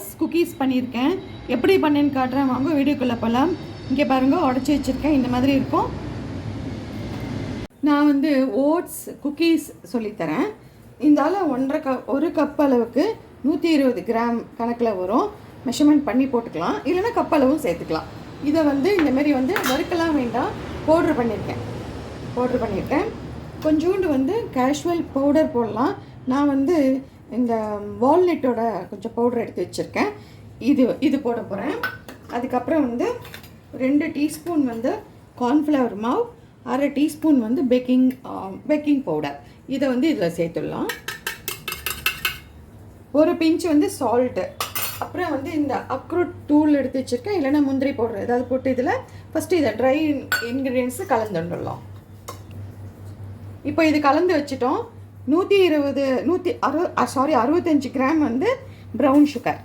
Oats cookies பண்ணியிருக்கேன். எப்படி பண்ணேன்னு காட்டுறேன், வாங்க வீடியோக்குள்ளே போகலாம். இங்கே பாருங்கள், உடச்சி வச்சுருக்கேன். இந்த மாதிரி இருக்கும். நான் வந்து ஓட்ஸ் குக்கீஸ் சொல்லித்தரேன். இந்தால 1 கப் அளவுக்கு 120 கிராம் கணக்கில் வரும். மெஷர்மெண்ட் பண்ணி போட்டுக்கலாம், இல்லைனா கப் அளவும் சேர்த்துக்கலாம். இதை வந்து இந்தமாரி வந்து வறுக்கலாம் வேண்டாம், பவுட்ரு பண்ணியிருக்கேன். கொஞ்சோண்டு வந்து கேஷுவல் பவுடர் போடலாம். நான் வந்து இந்த வால்நட்டோட கொஞ்சம் பவுடர் எடுத்து வச்சுருக்கேன். இது போட போகிறேன். அதுக்கப்புறம் வந்து 2 டீஸ்பூன் வந்து கார்ன்ஃப்ளவர் மாவு, 1/2 டீஸ்பூன் வந்து பேக்கிங் பவுடர். இதை வந்து இதில் சேர்த்துடலாம். ஒரு பிஞ்ச் வந்து சால்ட்டு. அப்புறம் வந்து இந்த அக்ரூட் தூள் எடுத்து வச்சுருக்கேன், இல்லைனா முந்திரி பவுடர் ஏதாவது போட்டு இதில் ஃபஸ்ட்டு இதை ட்ரை இன்க்ரீடியன்ஸு கலந்துடலாம். இப்போ இது கலந்து வச்சுட்டோம். 65 கிராம் வந்து ப்ரௌன் சுகர்,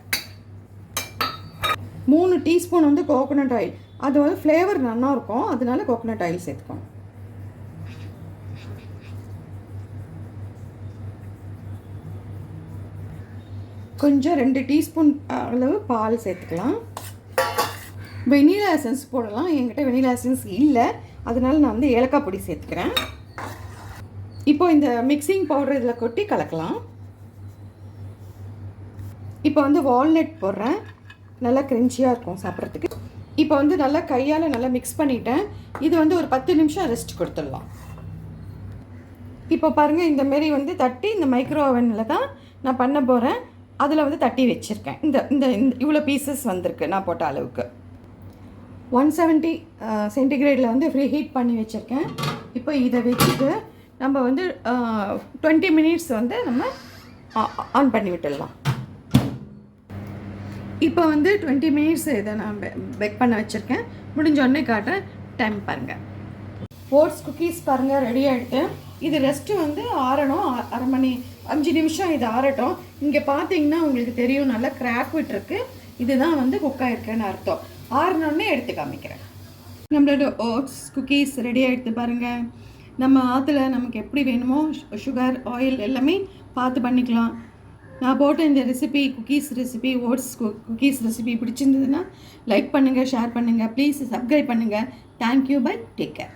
3 டீஸ்பூன் வந்து கோகோனட் ஆயில். அது வந்து ஃப்ளேவர் நல்லா இருக்கும், அதனால கோகோனட் ஆயில் சேர்த்துக்கோங்க. கொஞ்சம் 2 டீஸ்பூன் அளவு பால் சேர்த்துக்கலாம். வெனிலா எசன்ஸ் போடலாம். என்கிட்ட வெனிலா எசன்ஸ் இல்லை, அதனால நான் வந்து ஏலக்காய் பொடி சேர்த்துக்கிறேன். இப்போ இந்த மிக்சிங் பவுடர் இதில் கொட்டி கலக்கலாம். இப்போ வந்து வால்நட் போடுறேன், நல்லா கிரன்ச்சியாக இருக்கும் சாப்பிட்றதுக்கு. இப்போ வந்து நல்லா கையால் நல்லா மிக்ஸ் பண்ணிட்டேன். இது வந்து ஒரு 10 நிமிஷம் ரெஸ்ட் கொடுத்துடலாம். இப்போ பாருங்கள், இந்தமாரி வந்து தட்டி இந்த மைக்ரோ ஓவனில் தான் நான் பண்ண போகிறேன். அதில் வந்து தட்டி வச்சுருக்கேன். இந்த இவ்வளோ பீசஸ் வந்திருக்கு நான் போட்ட அளவுக்கு. 170 சென்டிகிரேடில் வந்து ஃப்ரீ ஹீட் பண்ணி வச்சுருக்கேன். இப்போ இதை வச்சுட்டு நம்ம வந்து 20 மினிட்ஸ் வந்து நம்ம ஆன் பண்ணி விட்டுடலாம். இப்போ வந்து 20 மினிட்ஸ் இதை நான் பேக் பண்ண வச்சுருக்கேன். முடிஞ்சோடனே காட்டுறேன். டைம் பாருங்கள். ஓட்ஸ் குக்கீஸ் பாருங்கள், ரெடி ஆகிடுது. இது ரெஸ்ட்டு வந்து ஆறணும். 5 நிமிஷம் இது ஆறட்டும். இங்கே பார்த்தீங்கன்னா உங்களுக்கு தெரியும், நல்லா கிராக் விட்டுருக்கு. இதுதான் வந்து குக் ஆகிருக்குன்னு அர்த்தம். ஆறினோடனே எடுத்து காமிக்கிறேன். நம்மளோட ஓட்ஸ் குக்கீஸ் ரெடி ஆகிடுது பாருங்கள். நம்ம ஆற்றுல நமக்கு எப்படி வேணுமோ சுகர், ஆயில் எல்லாமே பார்த்து பண்ணிக்கலாம். நான் போட்ட இந்த recipe, cookies recipe, oats cookies recipe பிடிச்சிருந்ததுன்னா லைக் பண்ணுங்கள், ஷேர் பண்ணுங்கள், ப்ளீஸ் சப்ஸ்கிரைப் பண்ணுங்கள். Thank you, bye, take care.